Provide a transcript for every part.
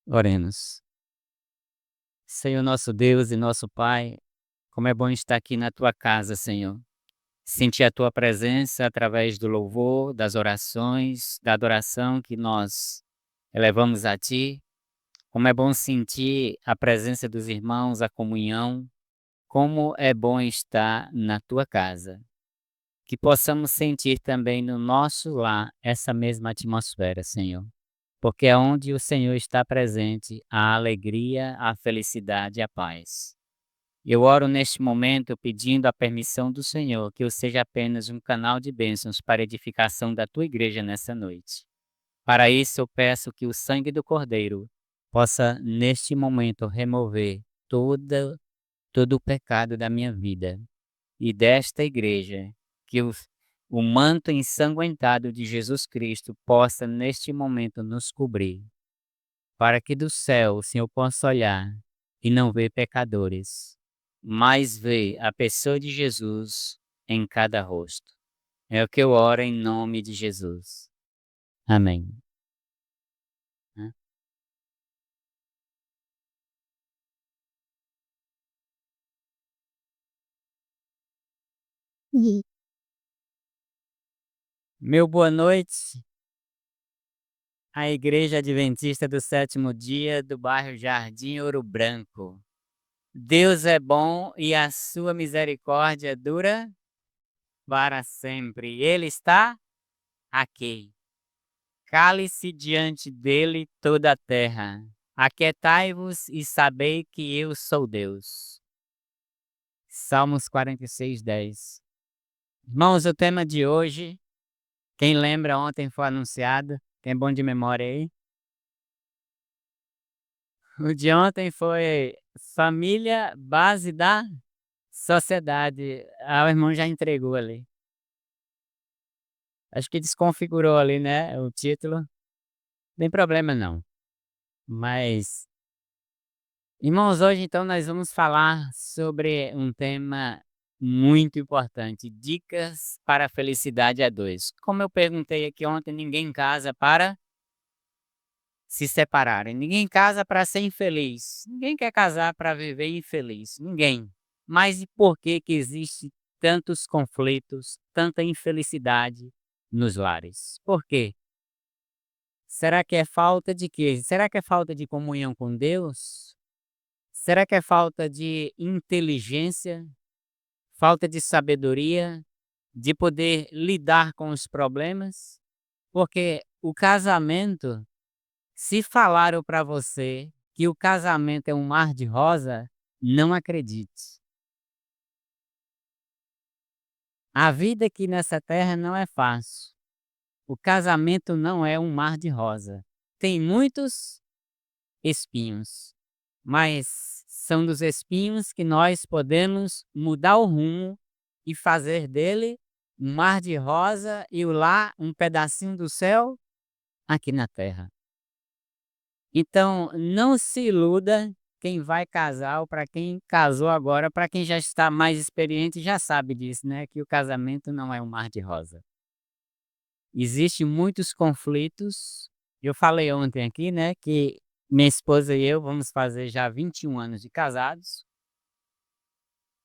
Oremos. Senhor nosso Deus e nosso Pai, como é bom estar aqui na tua casa, Senhor. Sentir a tua presença através do louvor, das orações, da adoração que nós elevamos a ti. Como é bom sentir a presença dos irmãos, a comunhão. Como é bom estar na tua casa. Que possamos sentir também no nosso lar essa mesma atmosfera, Senhor. Porque é onde o Senhor está presente, a alegria, a felicidade e a paz. Eu oro neste momento pedindo a permissão do Senhor que eu seja apenas um canal de bênçãos para a edificação da tua igreja nessa noite. Para isso eu peço que o sangue do Cordeiro possa neste momento remover todo o pecado da minha vida e desta igreja, que o manto ensanguentado de Jesus Cristo possa neste momento nos cobrir, para que do céu o Senhor possa olhar e não ver pecadores, mas ver a pessoa de Jesus em cada rosto. É o que eu oro em nome de Jesus. Amém. Né? Uhum. Meu boa noite à Igreja Adventista do Sétimo Dia do bairro Jardim Ouro Branco. Deus é bom e a sua misericórdia dura para sempre. Ele está aqui. Cale-se diante dele toda a terra. Aquietai-vos e sabei que eu sou Deus. Salmos 46, 10. Irmãos, o tema de hoje, quem lembra ontem foi anunciado, quem é bom de memória aí? O de ontem foi família, base da sociedade. Ah, o irmão já entregou ali. Acho que desconfigurou ali, né, o título. Não tem problema não. Mas, irmãos, hoje então nós vamos falar sobre um tema muito importante, dicas para a felicidade a dois. Como eu perguntei aqui ontem, ninguém casa para se separarem, ninguém casa para ser infeliz, ninguém quer casar para viver infeliz, ninguém. Mas e por que que existe tantos conflitos, tanta infelicidade nos lares? Por quê? Será que é falta de quê? Será que é falta de comunhão com Deus? Será que é falta de inteligência, falta de sabedoria, de poder lidar com os problemas? Porque o casamento, se falaram para você que o casamento é um mar de rosa, não acredite. A vida aqui nessa terra não é fácil. O casamento não é um mar de rosa. Tem muitos espinhos, mas são dos espinhos que nós podemos mudar o rumo e fazer dele um mar de rosa e o lá um pedacinho do céu aqui na terra. Então, não se iluda quem vai casar ou para quem casou agora, para quem já está mais experiente já sabe disso, né, que o casamento não é um mar de rosa. Existem muitos conflitos. Eu falei ontem aqui, né, que minha esposa e eu vamos fazer já 21 anos de casados.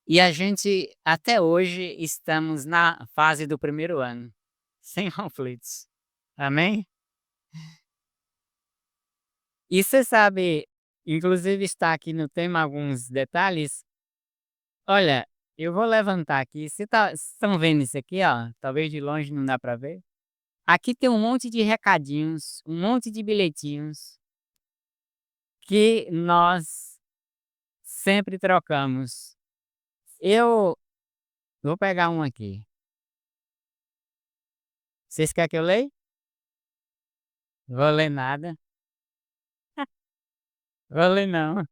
E a gente, até hoje, estamos na fase do primeiro ano, sem conflitos. Amém? E você sabe, inclusive está aqui no tema alguns detalhes. Olha, eu vou levantar aqui. Vocês estão vendo isso aqui, ó? Talvez de longe não dá para ver. Aqui tem um monte de recadinhos, um monte de bilhetinhos que nós sempre trocamos. Eu vou pegar um aqui. Vocês querem que eu leia? Vou ler nada. Vou ler não.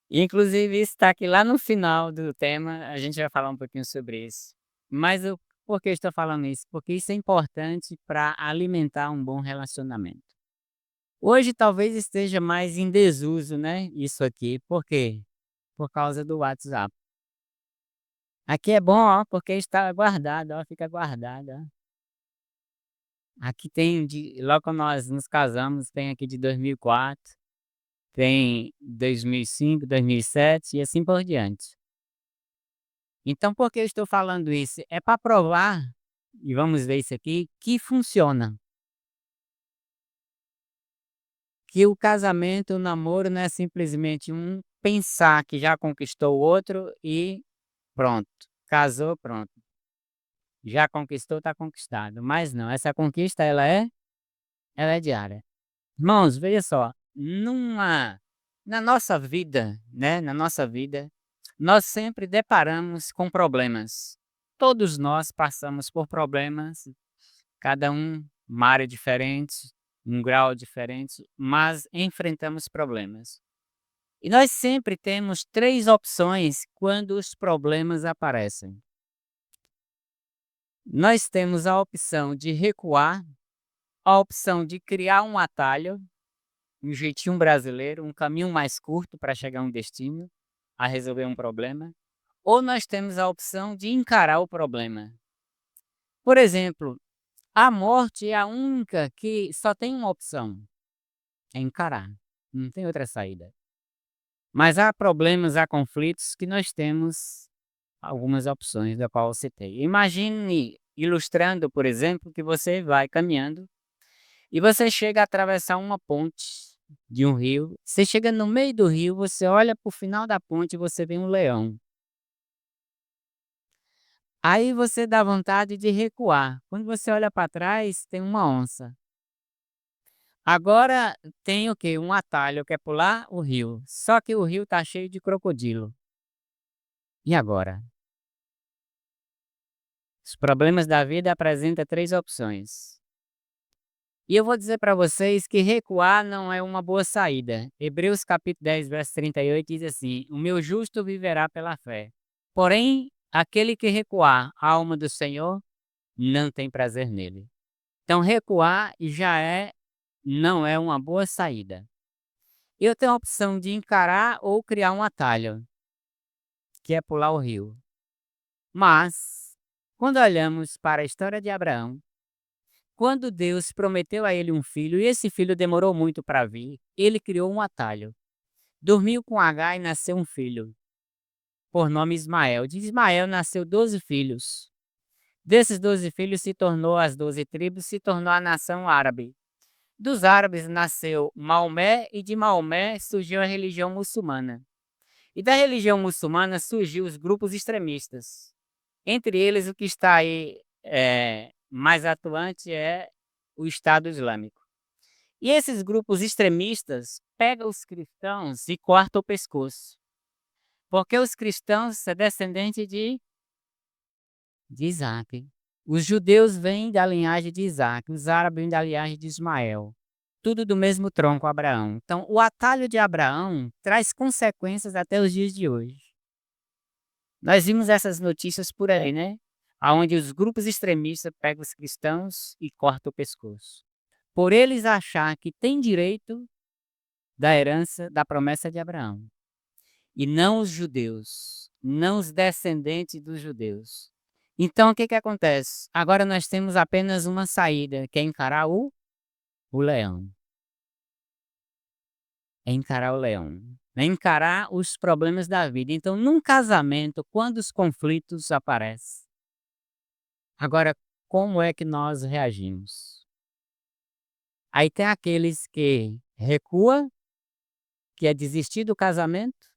Inclusive isso está aqui lá no final do tema, a gente vai falar um pouquinho sobre isso. Mas por que eu estou falando isso? Porque isso é importante para alimentar um bom relacionamento. Hoje talvez esteja mais em desuso, né, isso aqui. Por quê? Por causa do WhatsApp. Aqui é bom, ó, porque está guardado, ó, fica guardado, ó. Aqui tem logo quando nós nos casamos, tem aqui de 2004, tem 2005, 2007 e assim por diante. Então por que eu estou falando isso? É para provar, e vamos ver isso aqui, que funciona. Que o casamento, o namoro não é simplesmente um pensar que já conquistou o outro e pronto, casou, pronto. Já conquistou, está conquistado. Mas não, essa conquista ela é diária. Irmãos, veja só, na nossa vida, né, na nossa vida, nós sempre deparamos com problemas. Todos nós passamos por problemas, cada um uma área diferente, um grau diferente, mas enfrentamos problemas. E nós sempre temos 3 opções quando os problemas aparecem. Nós temos a opção de recuar, a opção de criar um atalho, um jeitinho brasileiro, um caminho mais curto para chegar a um destino, a resolver um problema, ou nós temos a opção de encarar o problema. Por exemplo, a morte é a única que só tem uma opção, é encarar, não tem outra saída. Mas há problemas, há conflitos que nós temos algumas opções da qual eu citei. Imagine ilustrando, por exemplo, que você vai caminhando e você chega a atravessar uma ponte de um rio. Você chega no meio do rio, você olha para o final da ponte e você vê um leão. Aí você dá vontade de recuar. Quando você olha para trás, tem uma onça. Agora tem o quê? Um atalho que é pular o rio. Só que o rio está cheio de crocodilo. E agora? Os problemas da vida apresentam 3 opções. E eu vou dizer para vocês que recuar não é uma boa saída. Hebreus capítulo 10, verso 38 diz assim: "O meu justo viverá pela fé. Porém, aquele que recuar, a alma do Senhor não tem prazer nele." Então recuar não é uma boa saída. Eu tenho a opção de encarar ou criar um atalho, que é pular o rio. Mas, quando olhamos para a história de Abraão, quando Deus prometeu a ele um filho e esse filho demorou muito para vir, ele criou um atalho. Dormiu com Agar e nasceu um filho, por nome Ismael. De Ismael nasceu 12 filhos. Desses 12 filhos se tornou as 12 tribos, se tornou a nação árabe. Dos árabes nasceu Maomé e de Maomé surgiu a religião muçulmana. E da religião muçulmana surgiu os grupos extremistas. Entre eles, o que está aí mais atuante é o Estado Islâmico. E esses grupos extremistas pegam os cristãos e cortam o pescoço. Porque os cristãos são descendentes de Isaac. Os judeus vêm da linhagem de Isaac, os árabes vêm da linhagem de Ismael. Tudo do mesmo tronco, Abraão. Então, o atalho de Abraão traz consequências até os dias de hoje. Nós vimos essas notícias por aí, né? Onde os grupos extremistas pegam os cristãos e cortam o pescoço. Por eles achar que têm direito da herança, da promessa de Abraão. E não os judeus, não os descendentes dos judeus. Então, o que acontece? Agora nós temos apenas uma saída, que é encarar o leão. É encarar o leão. É encarar os problemas da vida. Então, num casamento, quando os conflitos aparecem, agora, como é que nós reagimos? Aí tem aqueles que recuam, que é desistir do casamento,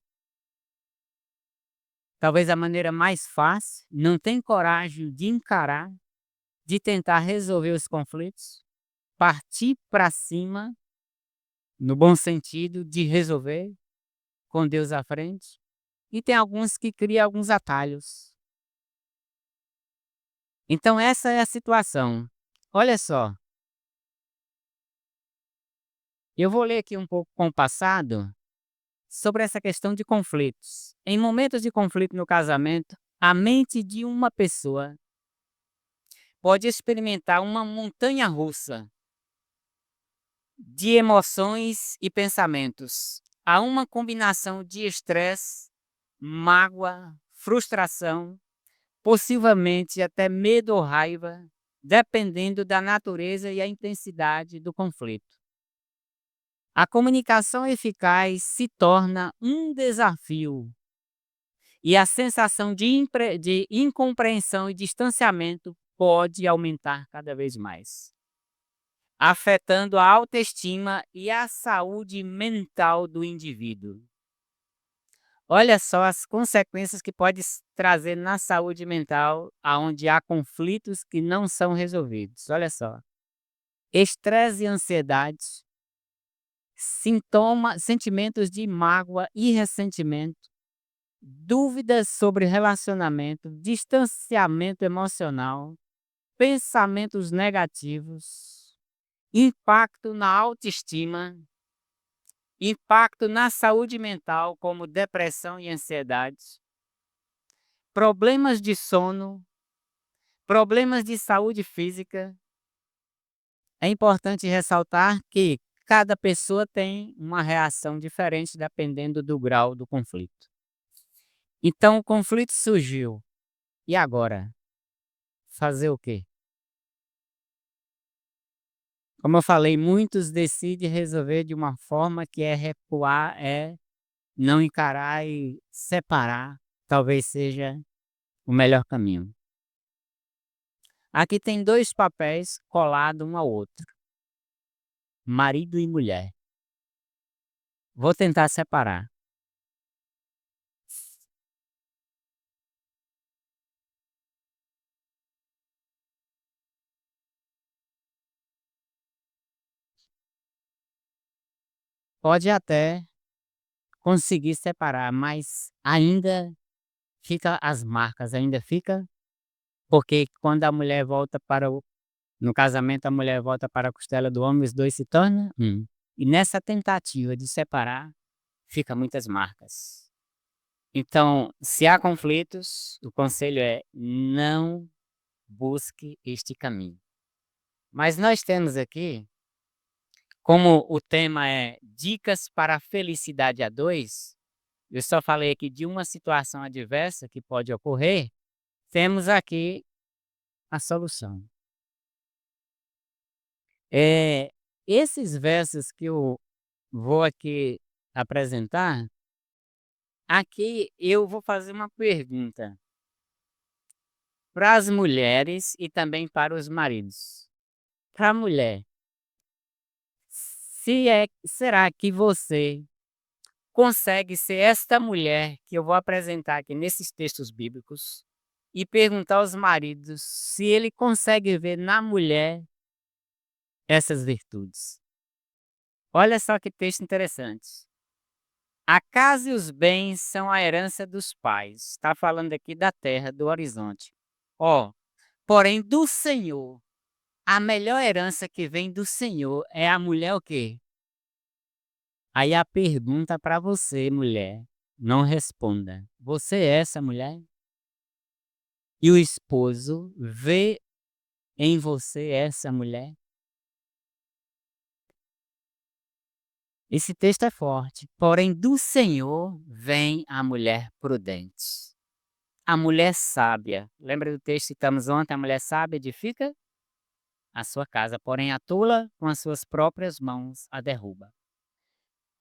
talvez a maneira mais fácil, não tem coragem de encarar, de tentar resolver os conflitos, partir para cima, no bom sentido, de resolver, com Deus à frente. E tem alguns que criam alguns atalhos. Então essa é a situação. Olha só, eu vou ler aqui um pouco com o passado sobre essa questão de conflitos. Em momentos de conflito no casamento, a mente de uma pessoa pode experimentar uma montanha russa de emoções e pensamentos. Há uma combinação de estresse, mágoa, frustração, possivelmente até medo ou raiva, dependendo da natureza e a intensidade do conflito. A comunicação eficaz se torna um desafio e a sensação de incompreensão e distanciamento pode aumentar cada vez mais, afetando a autoestima e a saúde mental do indivíduo. Olha só as consequências que pode trazer na saúde mental, aonde há conflitos que não são resolvidos. Olha só, estresse e ansiedade, sentimentos de mágoa e ressentimento, dúvidas sobre relacionamento, distanciamento emocional, pensamentos negativos, impacto na autoestima, impacto na saúde mental, como depressão e ansiedade, problemas de sono, problemas de saúde física. É importante ressaltar que cada pessoa tem uma reação diferente dependendo do grau do conflito. Então, o conflito surgiu. E agora? Fazer o quê? Como eu falei, muitos decidem resolver de uma forma que é recuar, é não encarar e separar. Talvez seja o melhor caminho. Aqui tem dois papéis colados um ao outro: marido e mulher. Vou tentar separar. Pode até conseguir separar, mas ainda fica as marcas, ainda fica, porque quando a mulher volta para o no casamento, a mulher volta para a costela do homem, os 2 se tornam um. E nessa tentativa de separar, fica muitas marcas. Então, se há conflitos, o conselho é: não busque este caminho. Mas nós temos aqui, como o tema é dicas para a felicidade a dois, eu só falei aqui de uma situação adversa que pode ocorrer, temos aqui a solução. Esses versos que eu vou aqui apresentar, aqui eu vou fazer uma pergunta para as mulheres e também para os maridos. Para a mulher, será que você consegue ser esta mulher que eu vou apresentar aqui nesses textos bíblicos e perguntar aos maridos se ele consegue ver na mulher essas virtudes? Olha só que texto interessante. A casa e os bens são a herança dos pais. Está falando aqui da terra, do horizonte. Ó, porém do Senhor, a melhor herança que vem do Senhor é a mulher o quê? Aí a pergunta para você, mulher, não responda. Você é essa mulher? E o esposo vê em você essa mulher? Esse texto é forte. Porém do Senhor vem a mulher prudente. A mulher sábia. Lembra do texto que citamos ontem? A mulher sábia edifica a sua casa, porém a tola com as suas próprias mãos a derruba.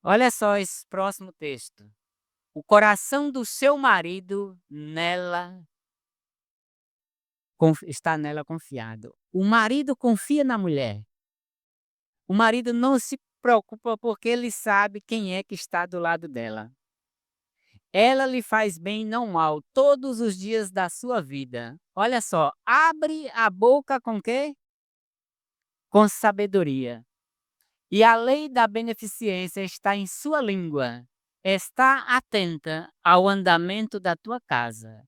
Olha só esse próximo texto. O coração do seu marido está nela confiado. O marido confia na mulher. O marido não se preocupa porque ele sabe quem é que está do lado dela. Ela lhe faz bem, não mal, todos os dias da sua vida. Olha só, abre a boca com quê? Com sabedoria. E a lei da beneficência está em sua língua. Está atenta ao andamento da tua casa.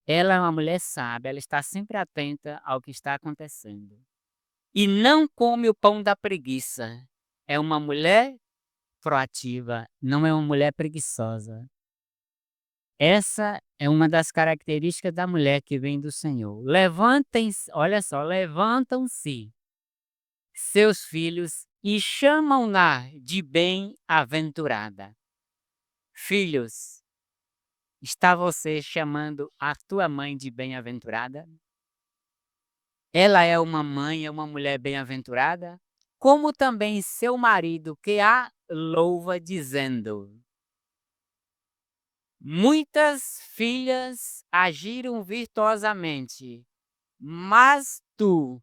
Ela é uma mulher sábia, ela está sempre atenta ao que está acontecendo. E não come o pão da preguiça. É uma mulher proativa, não é uma mulher preguiçosa. Essa é uma das características da mulher que vem do Senhor. Levantem-se, olha só, levantam-se seus filhos e chamam-na de bem-aventurada. Filhos, está você chamando a tua mãe de bem-aventurada? Ela é uma mãe, é uma mulher bem-aventurada, como também seu marido que a louva dizendo: muitas filhas agiram virtuosamente, mas tu.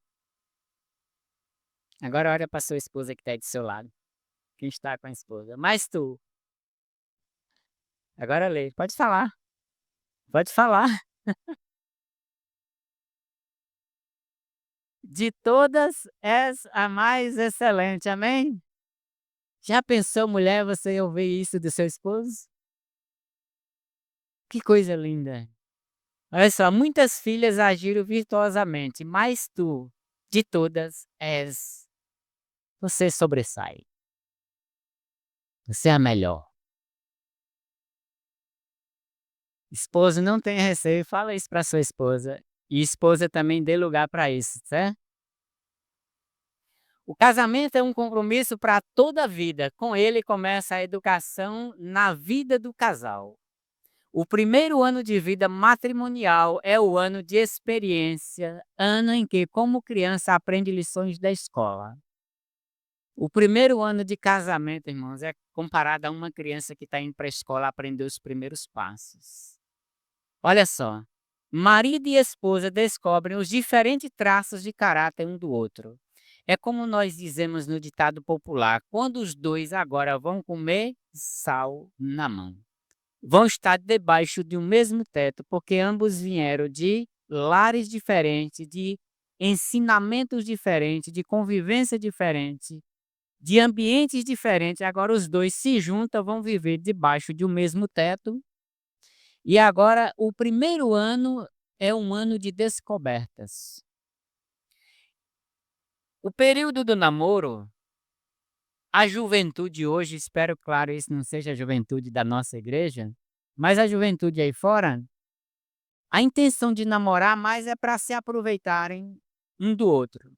Agora olha para sua esposa que está aí do seu lado. Quem está com a esposa? Mas tu. Agora lê. Pode falar. Pode falar. De todas és a mais excelente. Amém? Já pensou, mulher, você ouvir isso do seu esposo? Que coisa linda. Olha só, muitas filhas agiram virtuosamente, mas tu, de todas, você sobressai. Você é a melhor. Esposo, não tenha receio, fala isso para sua esposa. E esposa também dê lugar para isso, certo? O casamento é um compromisso para toda a vida. Com ele começa a educação na vida do casal. O primeiro ano de vida matrimonial é o ano de experiência, ano em que, como criança, aprende lições da escola. O primeiro ano de casamento, irmãos, é comparado a uma criança que está indo para a escola aprender os primeiros passos. Olha só, marido e esposa descobrem os diferentes traços de caráter um do outro. É como nós dizemos no ditado popular: quando os dois agora vão comer, sal na mão. Vão estar debaixo de um mesmo teto, porque ambos vieram de lares diferentes, de ensinamentos diferentes, de convivência diferente, de ambientes diferentes. Agora os dois se juntam, vão viver debaixo de um mesmo teto. E agora o primeiro ano é um ano de descobertas. O período do namoro, a juventude hoje, espero, claro, isso não seja a juventude da nossa igreja, mas a juventude aí fora, a intenção de namorar mais é para se aproveitarem um do outro.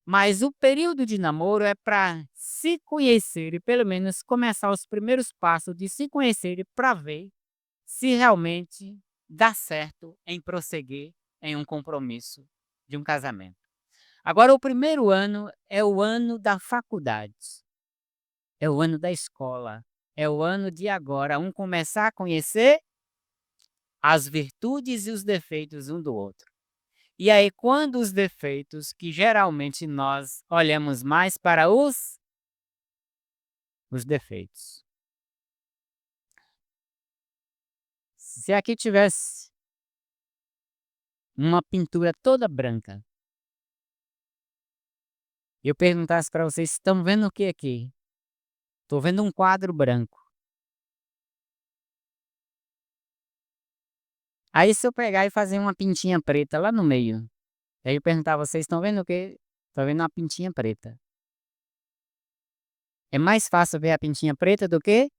Mas o período de namoro é para se conhecer e pelo menos começar os primeiros passos de se conhecer para ver se realmente dá certo em prosseguir em um compromisso de um casamento. Agora, o primeiro ano é o ano da faculdade, é o ano da escola, é o ano de agora um começar a conhecer as virtudes e os defeitos um do outro. E aí, quando os defeitos, que geralmente nós olhamos mais para os defeitos. Se aqui tivesse uma pintura toda branca, e eu perguntasse para vocês, estão vendo o que aqui? Estou vendo um quadro branco. Aí se eu pegar e fazer uma pintinha preta lá no meio, aí eu perguntar, vocês estão vendo o quê? Estou vendo uma pintinha preta. É mais fácil ver a pintinha preta do que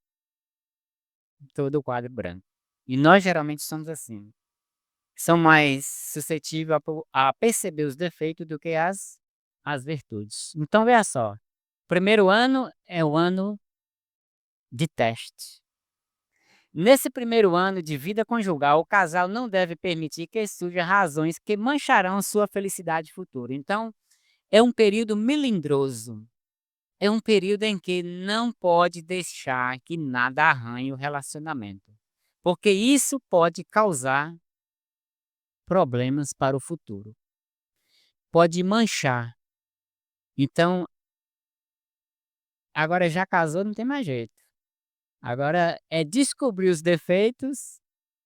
todo o quadro branco. E nós geralmente somos assim. São mais suscetíveis a perceber os defeitos do que as virtudes. Então, veja só. Primeiro ano é o ano de teste. Nesse primeiro ano de vida conjugal, o casal não deve permitir que surjam razões que mancharão sua felicidade futura. Então, é um período melindroso. É um período em que não pode deixar que nada arranhe o relacionamento, porque isso pode causar problemas para o futuro. Pode manchar. Então, agora já casou, não tem mais jeito. Agora é descobrir os defeitos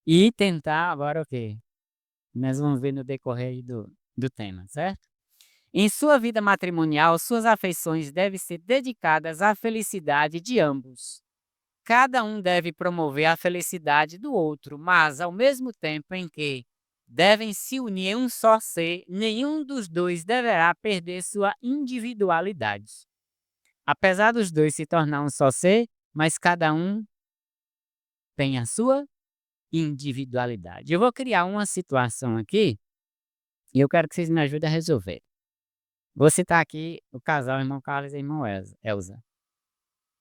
e tentar agora o quê? Nós vamos ver no decorrer aí do tema, certo? Em sua vida matrimonial, suas afeições devem ser dedicadas à felicidade de ambos. Cada um deve promover a felicidade do outro, mas ao mesmo tempo em que devem se unir em um só ser, nenhum dos dois deverá perder sua individualidade. Apesar dos dois se tornar um só ser, mas cada um tem a sua individualidade. Eu vou criar uma situação aqui e eu quero que vocês me ajudem a resolver. Vou citar aqui o casal irmão Carlos e irmão Elza.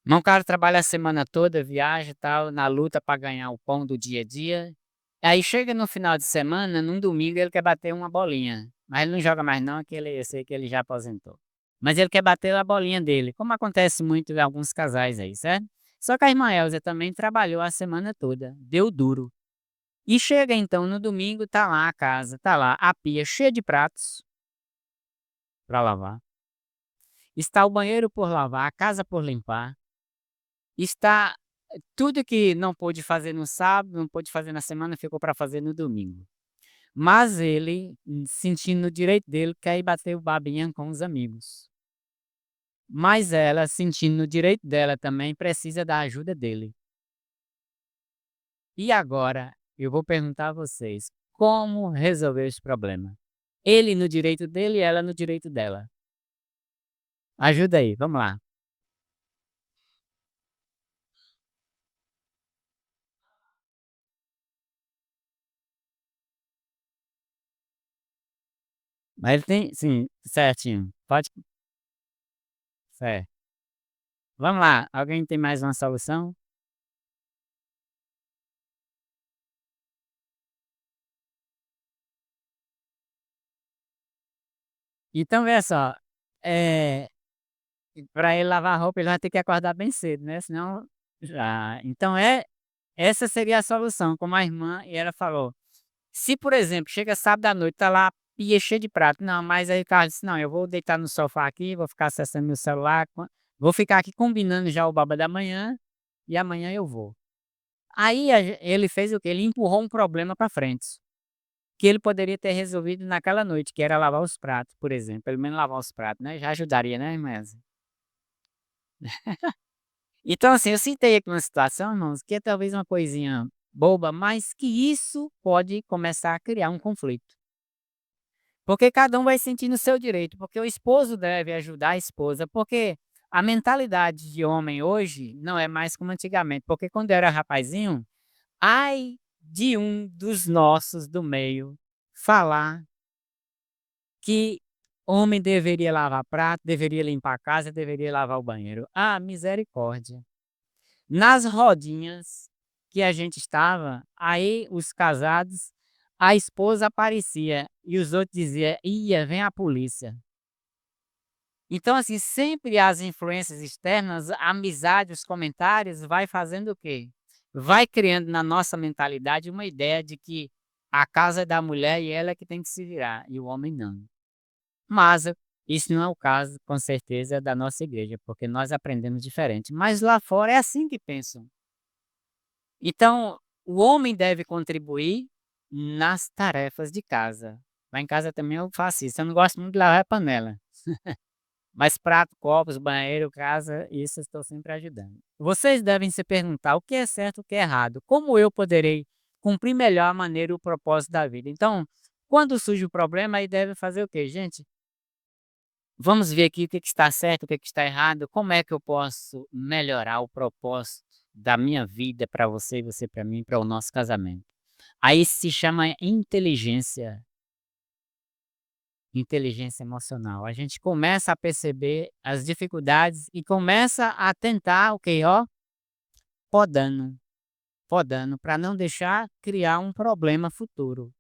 Irmão Carlos trabalha a semana toda, viaja e tal, na luta para ganhar o pão do dia a dia. Aí chega no final de semana, num domingo, ele quer bater uma bolinha. Mas ele não joga mais não, que eu sei que ele já aposentou. Mas ele quer bater a bolinha dele, como acontece muito em alguns casais aí, certo? Só que a irmã Elza também trabalhou a semana toda, deu duro. E chega então no domingo, tá lá a casa, tá lá a pia cheia de pratos para lavar. Está o banheiro por lavar, a casa por limpar. Está tudo que não pôde fazer no sábado, não pôde fazer na semana, ficou para fazer no domingo. Mas ele, sentindo o direito dele, quer ir bater o babinha com os amigos. Mas ela, sentindo o direito dela também, precisa da ajuda dele. E agora, eu vou perguntar a vocês, como resolver esse problema? Ele no direito dele e ela no direito dela. Ajuda aí, vamos lá. Mas ele tem, sim, certinho. Pode, certo. Vamos lá, alguém tem mais uma solução? Então, veja só, eh, para ele lavar a roupa, ele vai ter que acordar bem cedo, né, senão já então essa seria a solução, como a irmã e ela falou. Se, por exemplo, chega sábado à noite, tá lá a pia cheia de prato, não, mas aí o cara disse: "Não, eu vou deitar no sofá aqui, vou ficar acessando meu celular, vou ficar aqui combinando já o baba da manhã, e amanhã eu vou". Aí ele fez o quê? Ele empurrou um problema para frente, que ele poderia ter resolvido naquela noite, que era lavar os pratos, por exemplo, pelo menos lavar os pratos, né, já ajudaria, né, irmã. Então, assim, eu citei aqui uma situação, irmãos, que é talvez uma coisinha boba, mas que isso pode começar a criar um conflito. Porque cada um vai sentir no seu direito, porque o esposo deve ajudar a esposa, porque a mentalidade de homem hoje não é mais como antigamente, porque quando eu era rapazinho, ai de um dos nossos do meio falar que homem deveria lavar prato, deveria limpar a casa, deveria lavar o banheiro. Ah, misericórdia. Nas rodinhas que a gente estava, aí os casados, a esposa aparecia e os outros dizia: "Ia, vem a polícia". Então, assim, sempre as influências externas, a amizade, os comentários, vai fazendo o quê? Vai criando na nossa mentalidade uma ideia de que a casa é da mulher e ela é que tem que se virar, e o homem não. Mas isso não é o caso, com certeza, da nossa igreja, porque nós aprendemos diferente. Mas lá fora é assim que pensam. Então, o homem deve contribuir nas tarefas de casa. Lá em casa também eu faço isso, eu não gosto muito de lavar panela, mas prato, copos, banheiro, casa, isso eu estou sempre ajudando. Vocês devem se perguntar o que é certo, o que é errado, como eu poderei cumprir melhor a maneira e o propósito da vida. Então, quando surge o problema, aí deve fazer o quê? Gente, vamos ver aqui o que que está certo, o que que está errado, como é que eu posso melhorar o propósito da minha vida para você e você para mim, para o nosso casamento. Aí se chama inteligência emocional. A gente começa a perceber as dificuldades e começa a tentar o quê? Ó, podando, podando, para não deixar criar um problema futuro.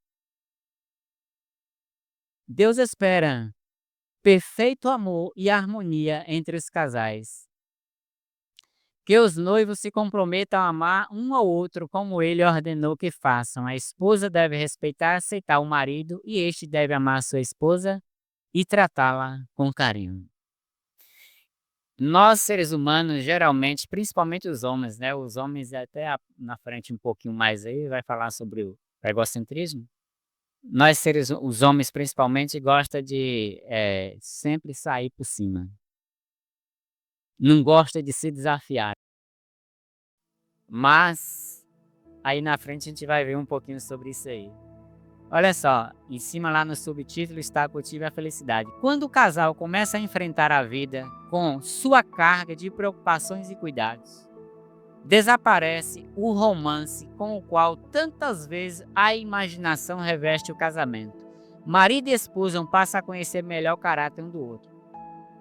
Deus espera perfeito amor e harmonia entre os casais. Que os noivos se comprometam a amar um ao outro como ele ordenou que façam. A esposa deve respeitar e aceitar o marido e este deve amar sua esposa e tratá-la com carinho. Nós, seres humanos, geralmente, principalmente os homens, né? Os homens até na frente um pouquinho mais aí, vai falar sobre o egocentrismo. Nós, os homens principalmente, gosta de sempre sair por cima. Não gosta de se desafiar. Mas aí na frente a gente vai ver um pouquinho sobre isso aí. Olha só, em cima lá no subtítulo está Cultive a Felicidade. Quando o casal começa a enfrentar a vida com sua carga de preocupações e cuidados, desaparece o romance com o qual tantas vezes a imaginação reveste o casamento. Marido e esposa passam a conhecer melhor o caráter um do outro.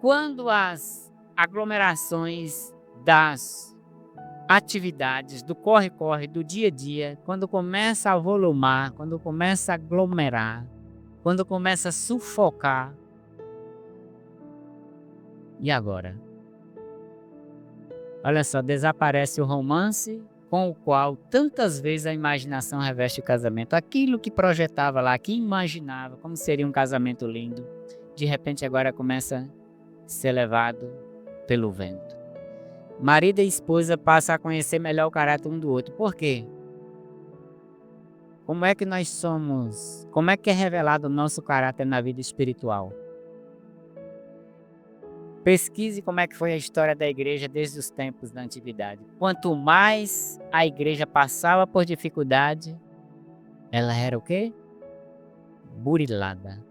Quando as aglomerações das atividades do corre-corre do dia a dia, quando começa a volumar, quando começa a aglomerar, quando começa a sufocar, e agora? Olha só, desaparece o romance com o qual tantas vezes a imaginação reveste o casamento. Aquilo que projetava lá, que imaginava como seria um casamento lindo, de repente agora começa a ser levado pelo vento. Marido e esposa passam a conhecer melhor o caráter um do outro. Por quê? Como é que nós somos? Como é que é revelado o nosso caráter na vida espiritual? Pesquise como é que foi a história da igreja desde os tempos da antiguidade. Quanto mais a igreja passava por dificuldade, ela era o quê? Burilada.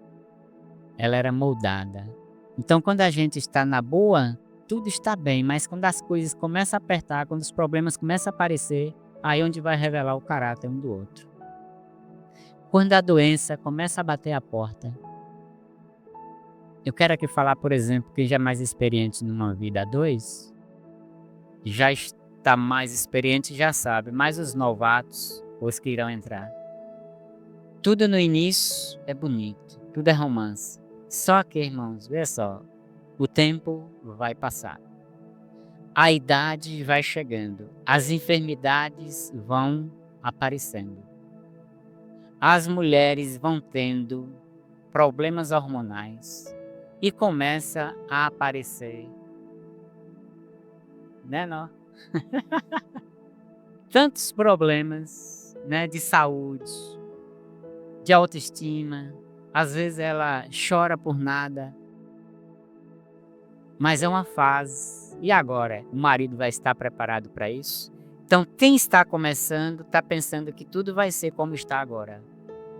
Ela era moldada. Então, quando a gente está na boa, tudo está bem, mas quando as coisas começam a apertar, quando os problemas começam a aparecer, aí é onde vai revelar o caráter um do outro. Quando a doença começa a bater a porta, eu quero aqui falar, por exemplo, quem já é mais experiente numa vida a dois, já está mais experiente já sabe, mas os novatos, os que irão entrar. Tudo no início é bonito, tudo é romance. Só que, irmãos, veja só, o tempo vai passar. A idade vai chegando, as enfermidades vão aparecendo. As mulheres vão tendo problemas hormonais e começa a aparecer, né, não? Tantos problemas, né, de saúde, de autoestima. Às vezes ela chora por nada, mas é uma fase. E agora? O marido vai estar preparado para isso? Então, quem está começando está pensando que tudo vai ser como está agora.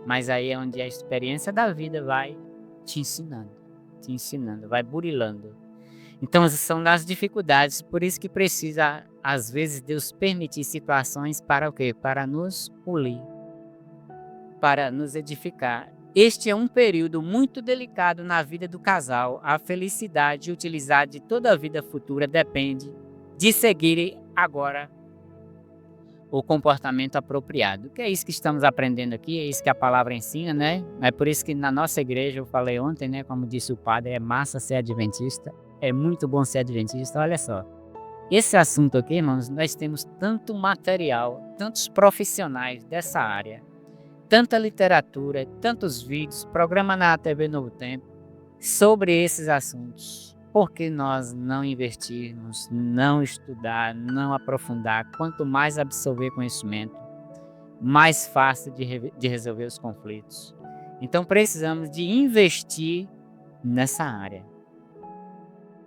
Mas aí é onde a experiência da vida vai te ensinando, vai burilando. Então, essas são das dificuldades, por isso que precisa, às vezes, Deus permitir situações para o quê? Para nos polir, para nos edificar. Este é um período muito delicado na vida do casal. A felicidade e utilidade de toda a vida futura depende de seguir agora o comportamento apropriado. Que é isso que estamos aprendendo aqui, é isso que a palavra ensina, né? É por isso que na nossa igreja, eu falei ontem, né? Como disse o padre, é massa ser adventista. É muito bom ser adventista. Olha só, esse assunto aqui, irmãos, nós temos tanto material, tantos profissionais dessa área, tanta literatura, tantos vídeos, programa na TV Novo Tempo sobre esses assuntos. Por que nós não investirmos, não estudar, não aprofundar? Quanto mais absorver conhecimento, mais fácil de resolver os conflitos. Então precisamos de investir nessa área,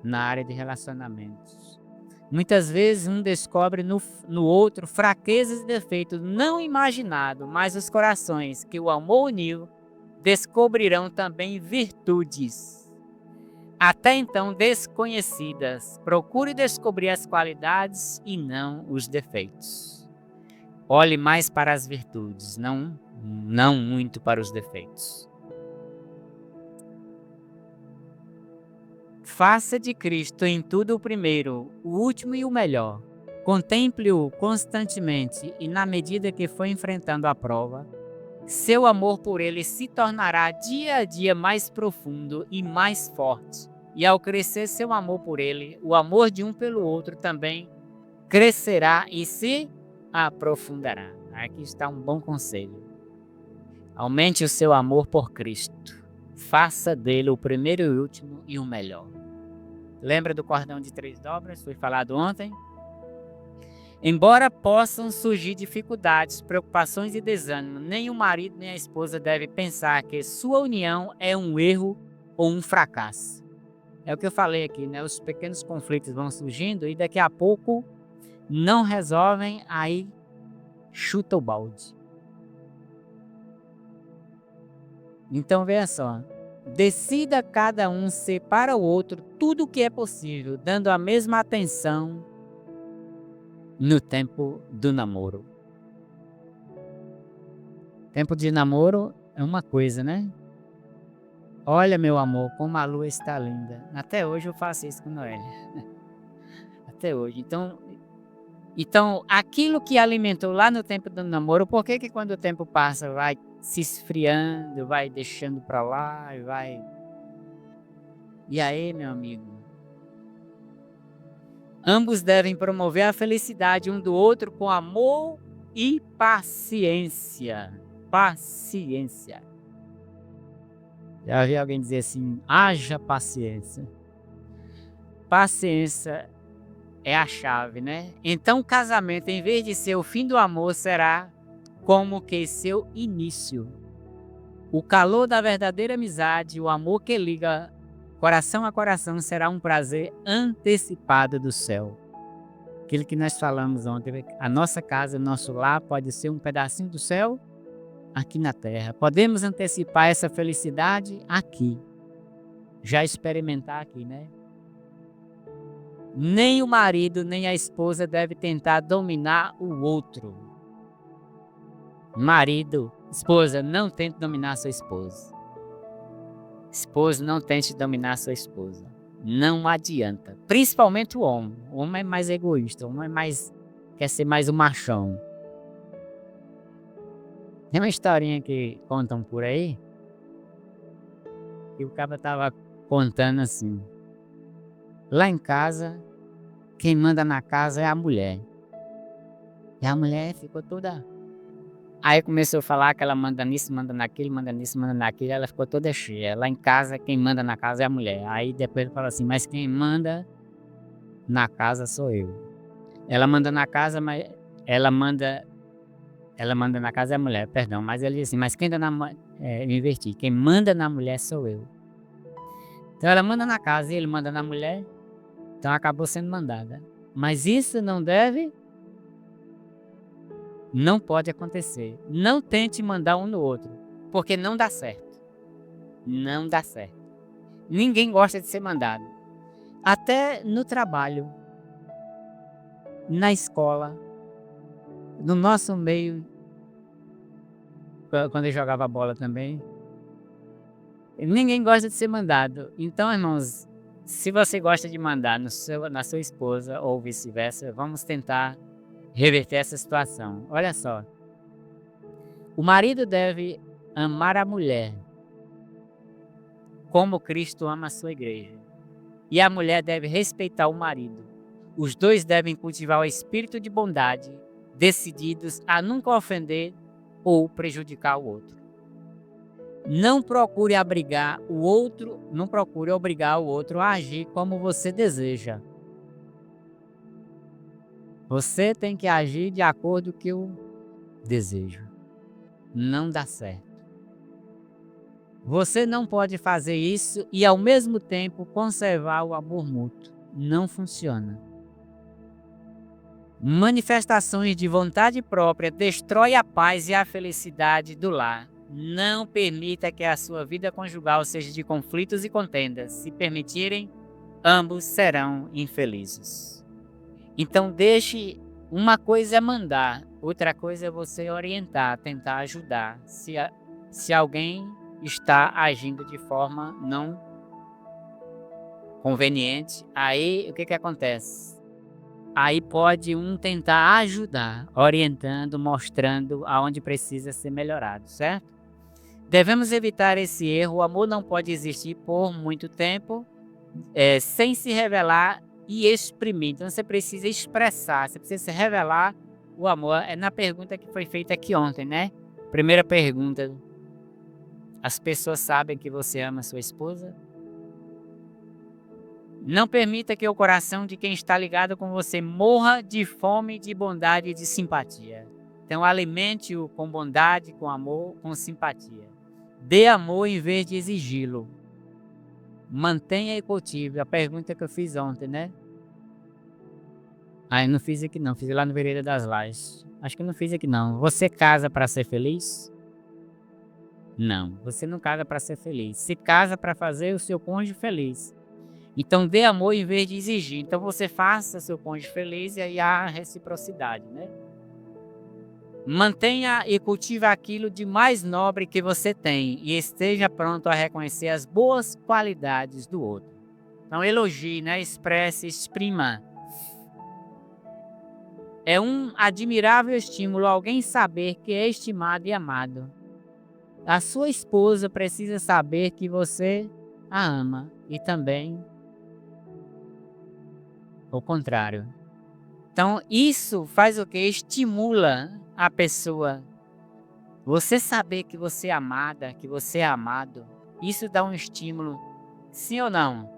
na área de relacionamentos. Muitas vezes um descobre no outro fraquezas e defeitos não imaginados, mas os corações que o amor uniu descobrirão também virtudes até então desconhecidas. Procure descobrir as qualidades e não os defeitos. Olhe mais para as virtudes, não muito para os defeitos. Faça de Cristo em tudo o primeiro, o último e o melhor. Contemple-o constantemente e, na medida que for enfrentando a prova, seu amor por ele se tornará dia a dia mais profundo e mais forte. E ao crescer seu amor por ele, o amor de um pelo outro também crescerá e se aprofundará. Aqui está um bom conselho. Aumente o seu amor por Cristo. Faça dele o primeiro e o último e o melhor. Lembra do cordão de 3 dobras? Foi falado ontem. Embora possam surgir dificuldades, preocupações e desânimo, nem o marido nem a esposa devem pensar que sua união é um erro ou um fracasso. É o que eu falei aqui, né? Os pequenos conflitos vão surgindo e daqui a pouco não resolvem, aí chuta o balde. Então veja só, decida cada um ser para o outro tudo o que é possível, dando a mesma atenção no tempo do namoro. Tempo de namoro é uma coisa, né? Olha, meu amor, como a lua está linda. Até hoje eu faço isso com Noélia. Até hoje. Então, aquilo que alimentou lá no tempo do namoro, por que quando o tempo passa vai se esfriando, vai deixando para lá e vai. E aí, meu amigo? Ambos devem promover a felicidade um do outro com amor e paciência. Paciência. Já vi alguém dizer assim: haja paciência. Paciência é a chave, né? Então, o casamento, em vez de ser o fim do amor, será como que seu início. O calor da verdadeira amizade, o amor que liga coração a coração, será um prazer antecipado do céu. Aquilo que nós falamos ontem, a nossa casa, o nosso lar pode ser um pedacinho do céu aqui na terra. Podemos antecipar essa felicidade aqui, já experimentar aqui, né? Nem o marido, nem a esposa deve tentar dominar o outro. Marido, esposa, não tente dominar sua esposa. Esposa, não tente dominar sua esposa. Não adianta. Principalmente o homem. O homem é mais egoísta, o homem quer ser mais o machão. Tem uma historinha que contam por aí, que o cara tava contando assim. Lá em casa, quem manda na casa é a mulher. E a mulher ficou toda. Aí começou a falar que ela manda nisso, manda naquilo, manda nisso, manda naquilo. Ela ficou toda cheia. Lá em casa, quem manda na casa é a mulher. Aí depois ele fala assim, mas quem manda na casa sou eu. Ela manda na casa, mas ela manda na casa é a mulher, perdão. Mas ele disse assim, mas quem dá eu inverti. Quem manda na mulher sou eu. Então ela manda na casa e ele manda na mulher. Então acabou sendo mandada. Mas isso não pode acontecer. Não tente mandar um no outro, porque não dá certo. Não dá certo. Ninguém gosta de ser mandado. Até no trabalho, na escola, no nosso meio, quando eu jogava bola também, ninguém gosta de ser mandado. Então, irmãos, se você gosta de mandar na sua esposa ou vice-versa, vamos tentar reverter essa situação. Olha só. O marido deve amar a mulher como Cristo ama a sua igreja. E a mulher deve respeitar o marido. Os dois devem cultivar o espírito de bondade, decididos a nunca ofender ou prejudicar o outro. Não procure obrigar o outro a agir como você deseja. Você tem que agir de acordo com o que eu desejo. Não dá certo. Você não pode fazer isso e ao mesmo tempo conservar o amor mútuo. Não funciona. Manifestações de vontade própria destrói a paz e a felicidade do lar. Não permita que a sua vida conjugal seja de conflitos e contendas. Se permitirem, ambos serão infelizes. Então uma coisa é mandar, outra coisa é você orientar, tentar ajudar. Se alguém está agindo de forma não conveniente, aí o que acontece? Aí pode um tentar ajudar, orientando, mostrando aonde precisa ser melhorado, certo? Devemos evitar esse erro. O amor não pode existir por muito tempo sem se revelar e exprimir. Então você precisa expressar, você precisa se revelar o amor. É na pergunta que foi feita aqui ontem, né? Primeira pergunta. As pessoas sabem que você ama sua esposa? Não permita que o coração de quem está ligado com você morra de fome, de bondade e de simpatia. Então alimente-o com bondade, com amor, com simpatia. Dê amor em vez de exigi-lo. Mantenha e cultive. A pergunta que eu fiz ontem, né? Eu não fiz aqui não, fiz lá no Vereda das Lajes. Acho que eu não fiz aqui não. Você casa para ser feliz? Não, você não casa para ser feliz. Se casa para fazer o seu cônjuge feliz. Então dê amor em vez de exigir. Então você faça seu cônjuge feliz e aí há reciprocidade, né? Mantenha e cultive aquilo de mais nobre que você tem e esteja pronto a reconhecer as boas qualidades do outro. Então elogie, né? Expresse, exprima. É um admirável estímulo alguém saber que é estimado e amado. A sua esposa precisa saber que você a ama e também o contrário. Então, isso faz o quê? Estimula a pessoa. Você saber que você é amada, que você é amado, isso dá um estímulo, sim ou não?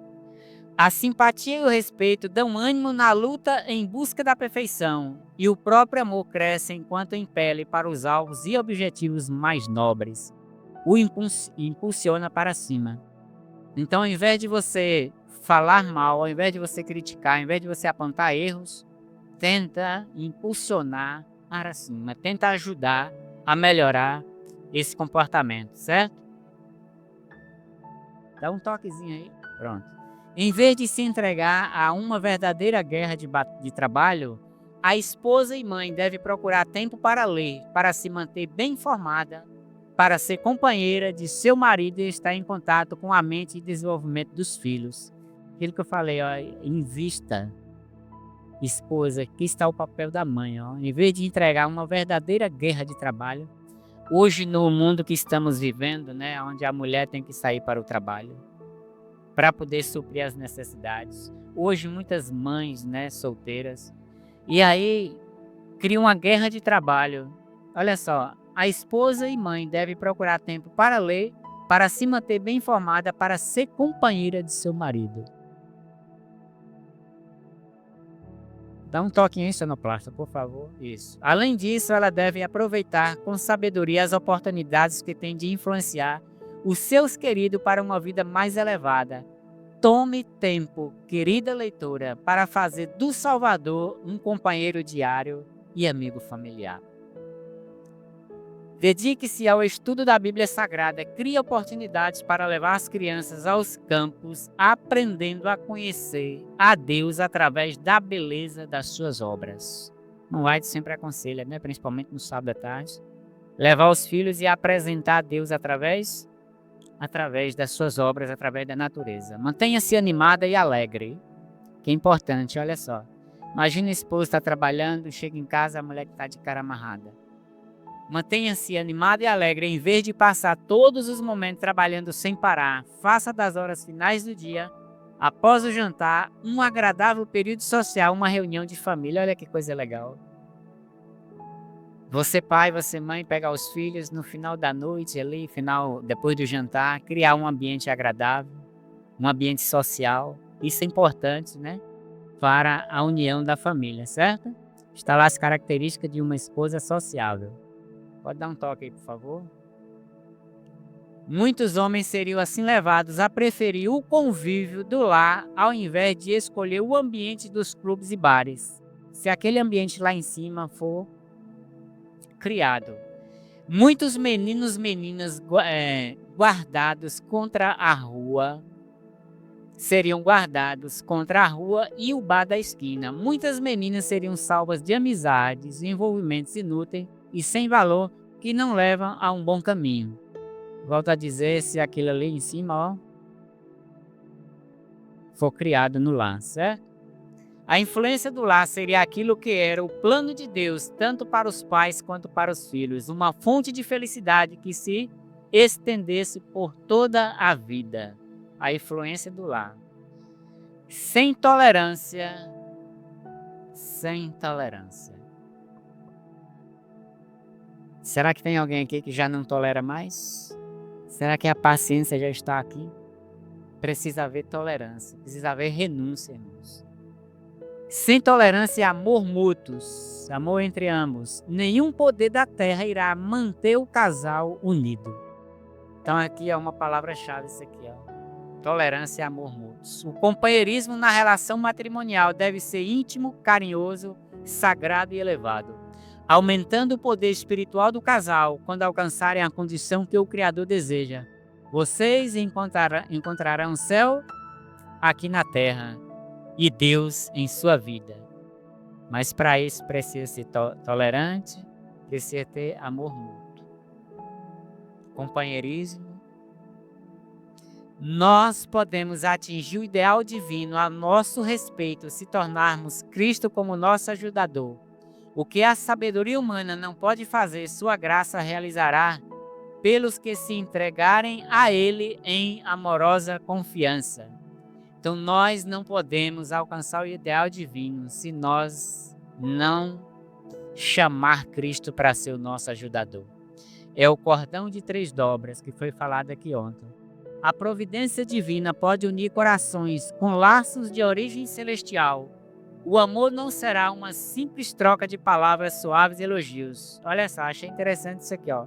A simpatia e o respeito dão ânimo na luta em busca da perfeição, e o próprio amor cresce enquanto impele para os alvos e objetivos mais nobres. O impulsiona para cima. Então, ao invés de você falar mal, ao invés de você criticar, ao invés de você apontar erros, tenta impulsionar para cima, tenta ajudar a melhorar esse comportamento, certo? Dá um toquezinho aí, pronto. Em vez de se entregar a uma verdadeira guerra de trabalho, a esposa e mãe devem procurar tempo para ler, para se manter bem informada, para ser companheira de seu marido e estar em contato com a mente e desenvolvimento dos filhos. Aquilo que eu falei, ó, invista, esposa, aqui está o papel da mãe, ó. Em vez de entregar uma verdadeira guerra de trabalho, hoje no mundo que estamos vivendo, né, onde a mulher tem que sair para o trabalho para poder suprir as necessidades. Hoje muitas mães, né, solteiras, e aí cria uma guerra de trabalho. Olha só, a esposa e mãe devem procurar tempo para ler, para se manter bem informada, para ser companheira de seu marido. Dá um toquinho em sonoplasta, por favor. Isso. Além disso, ela deve aproveitar com sabedoria as oportunidades que tem de influenciar os seus queridos para uma vida mais elevada. Tome tempo, querida leitora, para fazer do Salvador um companheiro diário e amigo familiar. Dedique-se ao estudo da Bíblia Sagrada, crie oportunidades para levar as crianças aos campos, aprendendo a conhecer a Deus através da beleza das suas obras. White sempre aconselha, né? Principalmente no sábado à tarde, levar os filhos e apresentar a Deus através das suas obras, através da natureza. Mantenha-se animada e alegre, que é importante, olha só. Imagina a esposa está trabalhando, chega em casa, a mulher está de cara amarrada. Mantenha-se animada e alegre, em vez de passar todos os momentos trabalhando sem parar. Faça das horas finais do dia, após o jantar, um agradável período social, uma reunião de família. Olha que coisa legal. Você pai, você mãe, pegar os filhos no final da noite ali, depois do jantar, criar um ambiente agradável, um ambiente social. Isso é importante, né? Para a união da família, certo? Está lá as características de uma esposa sociável. Pode dar um toque aí, por favor. Muitos homens seriam assim levados a preferir o convívio do lar ao invés de escolher o ambiente dos clubes e bares, se aquele ambiente lá em cima for criado. Muitos meninos, meninas guardados contra a rua seriam guardados contra a rua e o bar da esquina. Muitas meninas seriam salvas de amizades e envolvimentos inúteis e sem valor que não levam a um bom caminho. Volto a dizer, se aquilo ali em cima, ó, for criado no lar, certo? A influência do lar seria aquilo que era o plano de Deus, tanto para os pais quanto para os filhos, uma fonte de felicidade que se estendesse por toda a vida. A influência do lar. Sem tolerância. Sem tolerância. Será que tem alguém aqui que já não tolera mais? Será que a paciência já está aqui? Precisa haver tolerância, precisa haver renúncia, irmãos. Sem tolerância e amor mútuos, amor entre ambos, nenhum poder da terra irá manter o casal unido. Então aqui é uma palavra-chave isso aqui, ó. Tolerância e amor mútuos. O companheirismo na relação matrimonial deve ser íntimo, carinhoso, sagrado e elevado, aumentando o poder espiritual do casal quando alcançarem a condição que o Criador deseja. Vocês encontrarão o céu aqui na terra e Deus em sua vida. Mas para isso precisa ser tolerante, precisa ter amor mútuo, companheirismo. Nós podemos atingir o ideal divino a nosso respeito se tornarmos Cristo como nosso ajudador. O que a sabedoria humana não pode fazer, sua graça realizará pelos que se entregarem a Ele em amorosa confiança. Então nós não podemos alcançar o ideal divino se nós não chamar Cristo para ser o nosso ajudador. É o cordão de 3 dobras que foi falado aqui ontem. A providência divina pode unir corações com laços de origem celestial. O amor não será uma simples troca de palavras suaves e elogios. Olha só, achei interessante isso aqui, ó.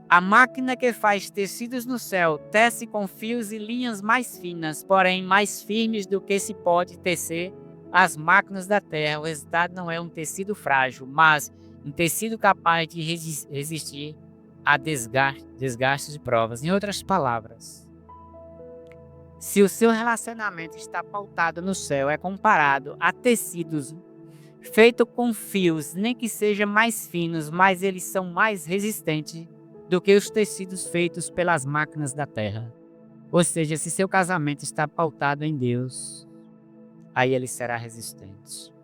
A máquina que faz tecidos no céu tece com fios e linhas mais finas, porém mais firmes do que se pode tecer as máquinas da terra. O resultado não é um tecido frágil, mas um tecido capaz de resistir a desgastes e provas. Em outras palavras, se o seu relacionamento está pautado no céu, é comparado a tecidos feitos com fios, nem que sejam mais finos, mas eles são mais resistentes do que os tecidos feitos pelas máquinas da terra. Ou seja, se seu casamento está pautado em Deus, aí ele será resistente.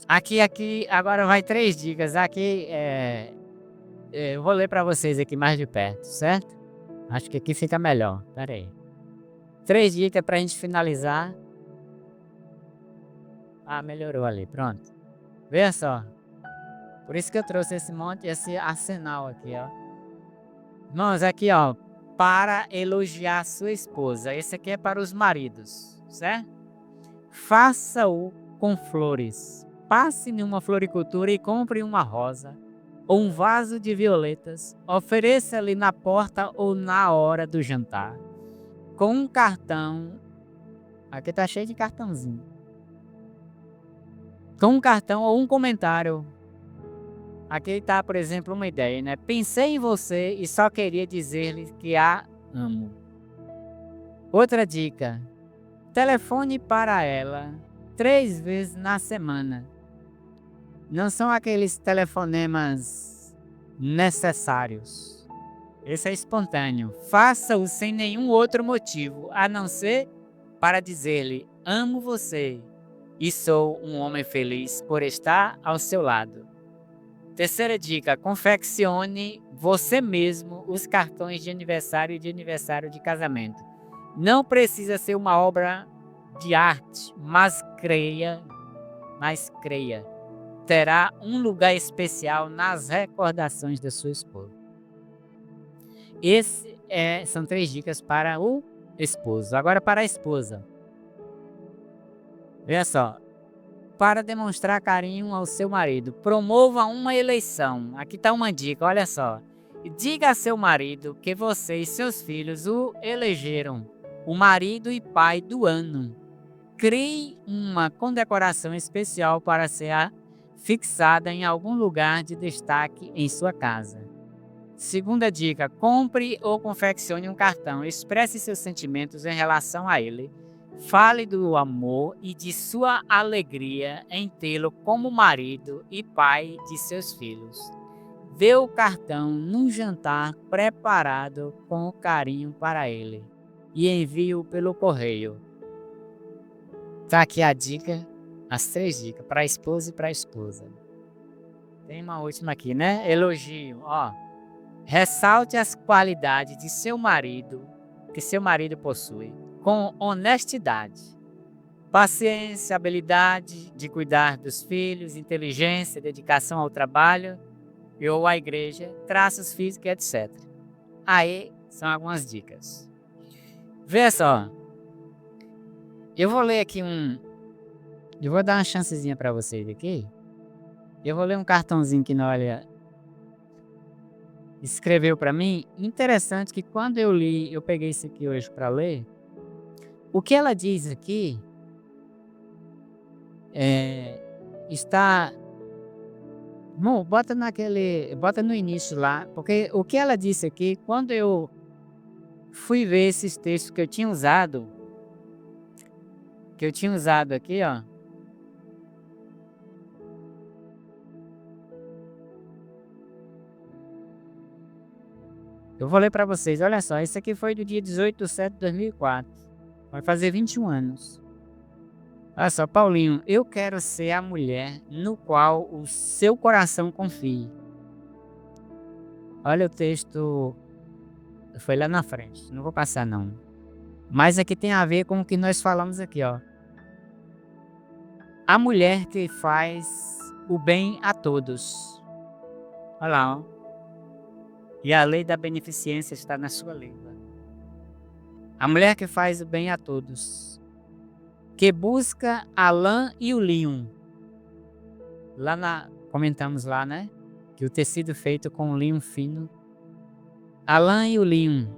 Aqui, agora vai 3 dicas. Aqui, eu vou ler para vocês aqui mais de perto, certo? Acho que aqui fica melhor. Pera aí. 3 dicas para a gente finalizar. Ah, melhorou ali, pronto. Veja só. Por isso que eu trouxe esse arsenal aqui, ó. Irmãos, aqui, ó. Para elogiar sua esposa. Esse aqui é para os maridos, certo? Faça-o com flores. Passe em uma floricultura e compre uma rosa ou um vaso de violetas. Ofereça-lhe na porta ou na hora do jantar. Com um cartão. Aqui tá cheio de cartãozinho. Com um cartão ou um comentário. Aqui está, por exemplo, uma ideia, né? Pensei em você e só queria dizer-lhe que a amo. Outra dica. Telefone para ela 3 vezes na semana. Não são aqueles telefonemas necessários. Esse é espontâneo. Faça-o sem nenhum outro motivo, a não ser para dizer-lhe: amo você e sou um homem feliz por estar ao seu lado. Terceira dica, confeccione você mesmo os cartões de aniversário e de aniversário de casamento. Não precisa ser uma obra de arte, mas creia, terá um lugar especial nas recordações da sua esposa. São 3 dicas para o esposo. Agora para a esposa. Veja só. Para demonstrar carinho ao seu marido, promova uma eleição. Aqui está uma dica, olha só. Diga a seu marido que você e seus filhos o elegeram o marido e pai do ano. Crie uma condecoração especial para ser fixada em algum lugar de destaque em sua casa. Segunda dica, compre ou confeccione um cartão. Expresse seus sentimentos em relação a ele. Fale do amor e de sua alegria em tê-lo como marido e pai de seus filhos. Dê o cartão num jantar preparado com carinho para ele e envie-o pelo correio. Tá aqui a dica, as 3 dicas para a esposa e para a esposa. Tem uma última aqui, né? Elogio, ó. Ressalte as qualidades de seu marido, que seu marido possui, com honestidade, paciência, habilidade de cuidar dos filhos, inteligência, dedicação ao trabalho ou à igreja, traços físicos, etc. Aí são algumas dicas. Vê só, eu vou ler aqui eu vou dar uma chancezinha para vocês aqui. Eu vou ler um cartãozinho que Nólia escreveu para mim. Interessante que quando eu li, eu peguei isso aqui hoje para ler. O que ela diz aqui está. Bom, bota no início lá, porque o que ela disse aqui, quando eu fui ver esses textos que eu tinha usado aqui, ó. Eu vou ler para vocês, olha só, esse aqui foi do dia 18/7/2004. Vai fazer 21 anos. Olha só, Paulinho, eu quero ser a mulher no qual o seu coração confie. Olha o texto, foi lá na frente, não vou passar não. Mas aqui tem a ver com o que nós falamos aqui, ó. A mulher que faz o bem a todos. Olha lá, ó. E a lei da beneficência está na sua língua. A mulher que faz o bem a todos. Que busca a lã e o linho. Comentamos lá, né? Que o tecido feito com linho fino. A lã e o linho.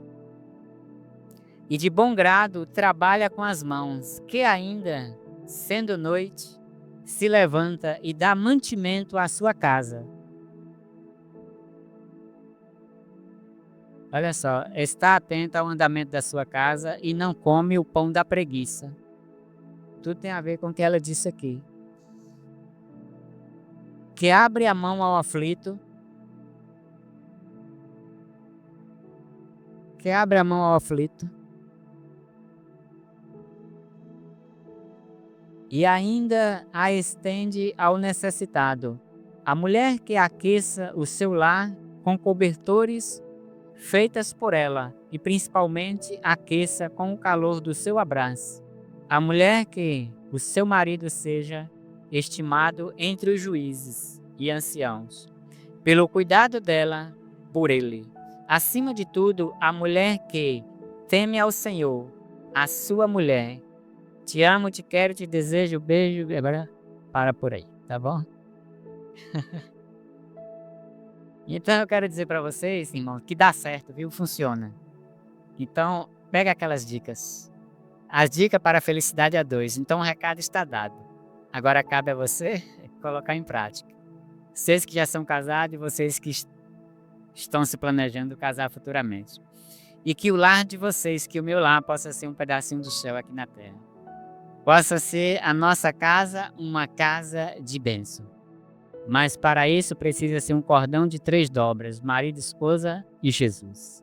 E de bom grado trabalha com as mãos, que ainda, sendo noite, se levanta e dá mantimento à sua casa. Olha só, está atento ao andamento da sua casa e não come o pão da preguiça. Tudo tem a ver com o que ela disse aqui. Que abre a mão ao aflito. Que abre a mão ao aflito. E ainda a estende ao necessitado. A mulher que aqueça o seu lar com cobertores feitas por ela, e principalmente aqueça com o calor do seu abraço. A mulher que o seu marido seja estimado entre os juízes e anciãos, pelo cuidado dela por ele. Acima de tudo, a mulher que teme ao Senhor, a sua mulher. Te amo, te quero, te desejo, beijo. Agora para por aí, tá bom? Então eu quero dizer para vocês, irmão, que dá certo, viu? Funciona. Então, pega aquelas dicas. As dicas para a felicidade a dois. Então o recado está dado. Agora cabe a você colocar em prática. Vocês que já são casados e vocês que estão se planejando casar futuramente. E que o lar de vocês, que o meu lar possa ser um pedacinho do céu aqui na terra. Possa ser a nossa casa uma casa de bênção. Mas para isso precisa ser um cordão de 3 dobras, marido, esposa e Jesus.